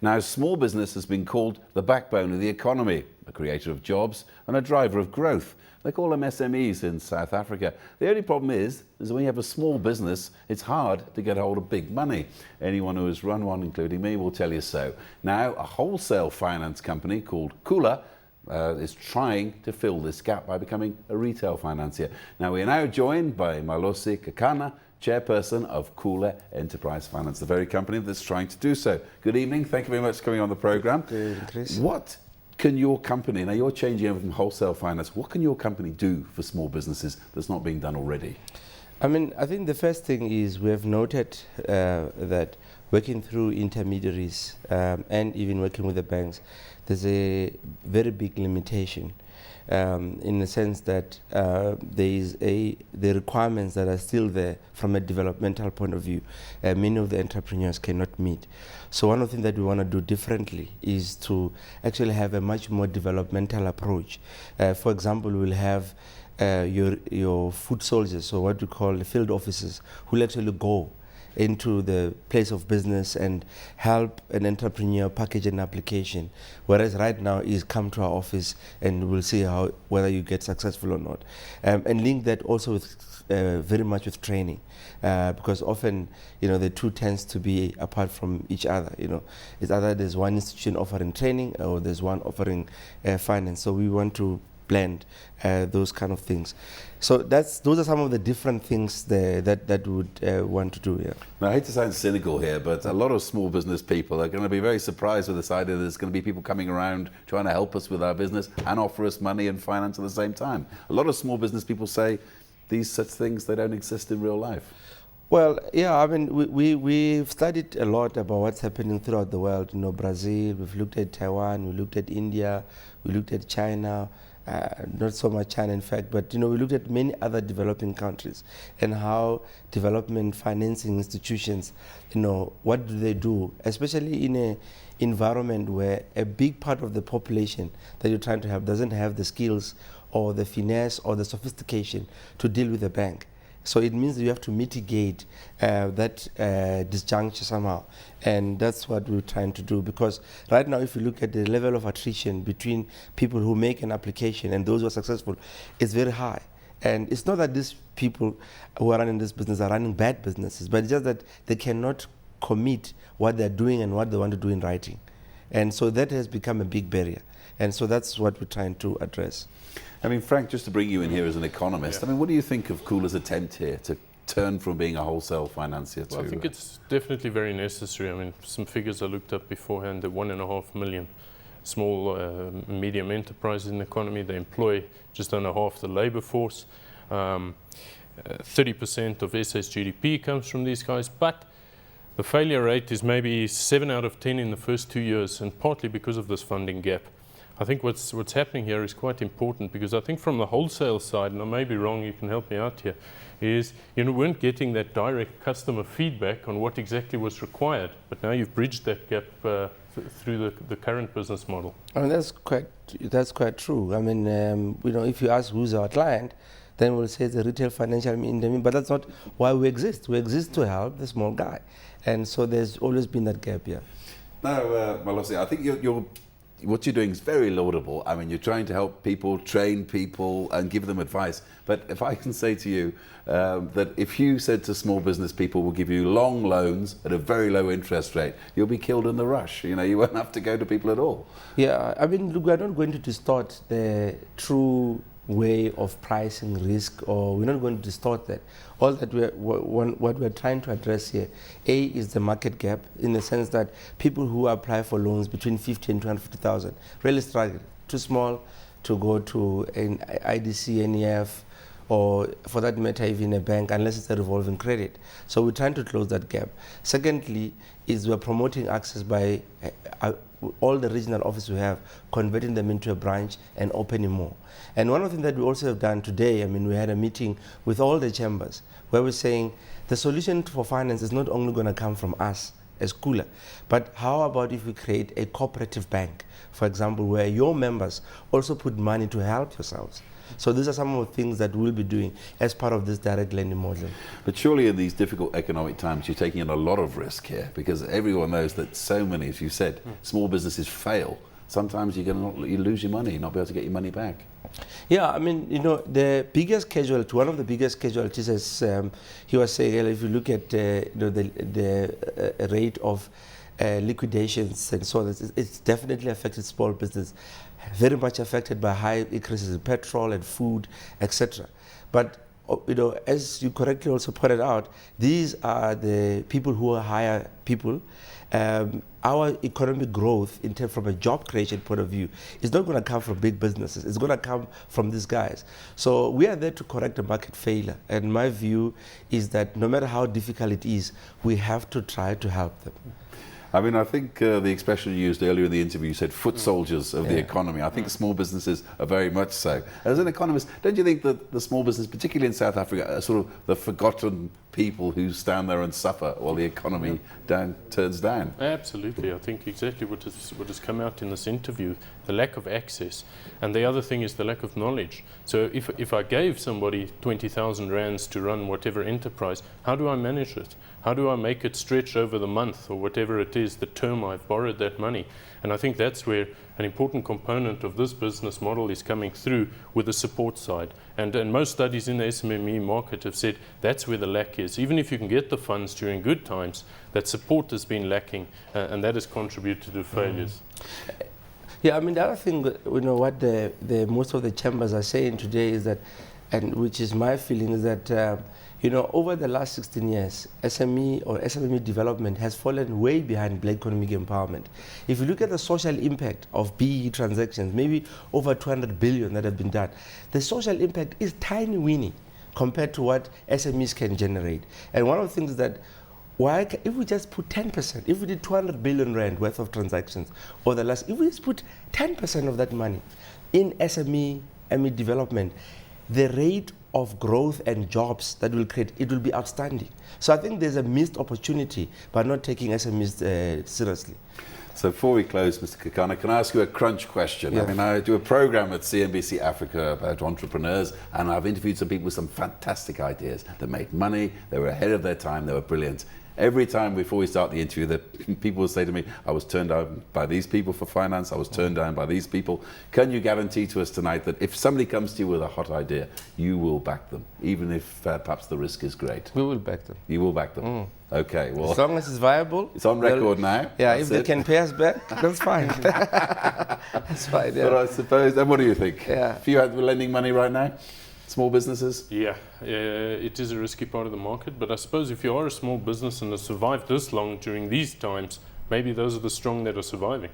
Now, small business has been called the backbone of the economy, a creator of jobs and a driver of growth. They call them SMEs in South Africa. The only problem is when you have a small business, it's hard to get hold of big money. Anyone who has run one, including me, will tell you so. Now, a wholesale finance company called Khula is trying to fill this gap by becoming a retail financier. Now, we are now joined by Malose Kekana, Chairperson of Khula Enterprise Finance, the very company that's trying to do so. Good evening. Thank you very much for coming on the program. Good evening, Chris. What can your company, now you're changing over from wholesale finance, what can your company do for small businesses that's not being done already? I think the first thing is we have noted that working through intermediaries and even working with the banks, there's a very big limitation in the sense that the requirements that are still there from a developmental point of view, many of the entrepreneurs cannot meet. So one of the things that we want to do differently is to actually have a much more developmental approach. For example, we'll have your foot soldiers, so what we call the field officers, who will actually go into the place of business and help an entrepreneur package an application, whereas right now is come to our office and we'll see whether you get successful or not, and link that also with very much with training, because often the two tends to be apart from each other. It's either there's one institution offering training or there's one offering finance. So we want to blend those kind of things. So those are some of the different things that we would want to do. Yeah. Now, I hate to sound cynical here, but a lot of small business people are going to be very surprised with this idea that there's going to be people coming around trying to help us with our business and offer us money and finance at the same time. A lot of small business people say these such things, they don't exist in real life. Well, yeah, we've studied a lot about what's happening throughout the world. Brazil, we've looked at Taiwan, we looked at India, we looked at China. Not so much China, in fact, but we looked at many other developing countries and how development financing institutions, what do they do, especially in an environment where a big part of the population that you're trying to help doesn't have the skills or the finesse or the sophistication to deal with a bank. So it means you have to mitigate that disjuncture somehow. And that's what we're trying to do. Because right now, if you look at the level of attrition between people who make an application and those who are successful, it's very high. And it's not that these people who are running this business are running bad businesses, but it's just that they cannot commit what they're doing and what they want to do in writing. And so that has become a big barrier. And so that's what we're trying to address. Frank, just to bring you in here as an economist, what do you think of Khula's attempt here to turn from being a wholesale financier to... Well, I think it's definitely very necessary. Some figures I looked up beforehand, the 1.5 million small, medium enterprises in the economy. They employ just under half the labor force. 30% of SA's GDP comes from these guys, but the failure rate is maybe 7 out of 10 in the first 2 years, and partly because of this funding gap. I think what's happening here is quite important, because I think from the wholesale side, and I may be wrong, you can help me out here, is we weren't getting that direct customer feedback on what exactly was required, but now you've bridged that gap through the current business model. That's quite true. If you ask who's our client, then we'll say the retail financial intermediary, but that's not why we exist. We exist to help the small guy, and so there's always been that gap here. Now, Malose, I think what you're doing is very laudable. You're trying to help people, train people, and give them advice. But if I can say to you that if you said to small business people, we'll give you long loans at a very low interest rate, you'll be killed in the rush. You won't have to go to people at all. Yeah, look, we're not going to distort the true way of pricing risk, or we're not going to distort that. All that what we're trying to address here, is the market gap, in the sense that people who apply for loans between 50 and 250,000 really struggle. Too small to go to an IDC, NEF, or for that matter even a bank, unless it's a revolving credit. So we're trying to close that gap. Secondly, is we're promoting access by all the regional offices we have, converting them into a branch and opening more. And one of the things that we also have done today, we had a meeting with all the chambers where we're saying the solution for finance is not only going to come from us as Khula, but how about if we create a cooperative bank, for example, where your members also put money to help yourselves. So these are some of the things that we'll be doing as part of this direct lending model. But surely in these difficult economic times, you're taking in a lot of risk here, because everyone knows that so many, as you said, small businesses fail. Sometimes you lose your money, not be able to get your money back. Yeah, I mean, the biggest casualty, one of the biggest casualties, as he was saying, if you look at the rate of liquidations and so on, it's definitely affected small business, very much affected by high increases in petrol and food, etc. But as you correctly also pointed out, these are the people who hire people. Our economic growth, from a job creation point of view, is not going to come from big businesses. It's going to come from these guys. So we are there to correct a market failure. And my view is that no matter how difficult it is, we have to try to help them. I mean, I think the expression you used earlier in the interview, you said foot soldiers of the economy. I think small businesses are very much so. As an economist, don't you think that the small business, particularly in South Africa, are sort of the forgotten people who stand there and suffer while the economy turns down? Absolutely. I think exactly what has come out in this interview, the lack of access. And the other thing is the lack of knowledge. So if I gave somebody 20,000 rands to run whatever enterprise, how do I manage it? How do I make it stretch over the month or whatever it is, the term I've borrowed that money? And I think that's where an important component of this business model is coming through with the support side. And most studies in the SME market have said that's where the lack is. Even if you can get the funds during good times, that support has been lacking, and that has contributed to failures. Yeah, I mean, the other thing, what the most of the chambers are saying today is that, and which is my feeling, is that over the last 16 years, SME or SME development has fallen way behind black economic empowerment. If you look at the social impact of BE transactions, maybe over 200 billion that have been done, the social impact is tiny-weeny compared to what SMEs can generate. And one of the things is that if we just put 10%, if we did 200 billion rand worth of transactions over the last, if we just put 10% of that money in SME development, the rate of growth and jobs that will create, it will be outstanding. So I think there's a missed opportunity by not taking SMEs seriously. So before we close, Mr. Kekana, can I ask you a crunch question? Yeah. I mean, I do a program at CNBC Africa about entrepreneurs, and I've interviewed some people with some fantastic ideas that made money, they were ahead of their time, they were brilliant. Every time before we start the interview, that people will say to me, I was turned down by these people for finance, I was turned down by these people. Can you guarantee to us tonight that if somebody comes to you with a hot idea, you will back them, even if perhaps the risk is great? We will back them. You will back them? Okay, well. As long as it's viable. It's on record now. Yeah, if they can pay us back, that's fine. That's fine, yeah. But I suppose, and what do you think? Yeah. If you had lending money right now, small businesses? Yeah, it is a risky part of the market, but I suppose if you are a small business and have survived this long during these times, maybe those are the strong that are surviving.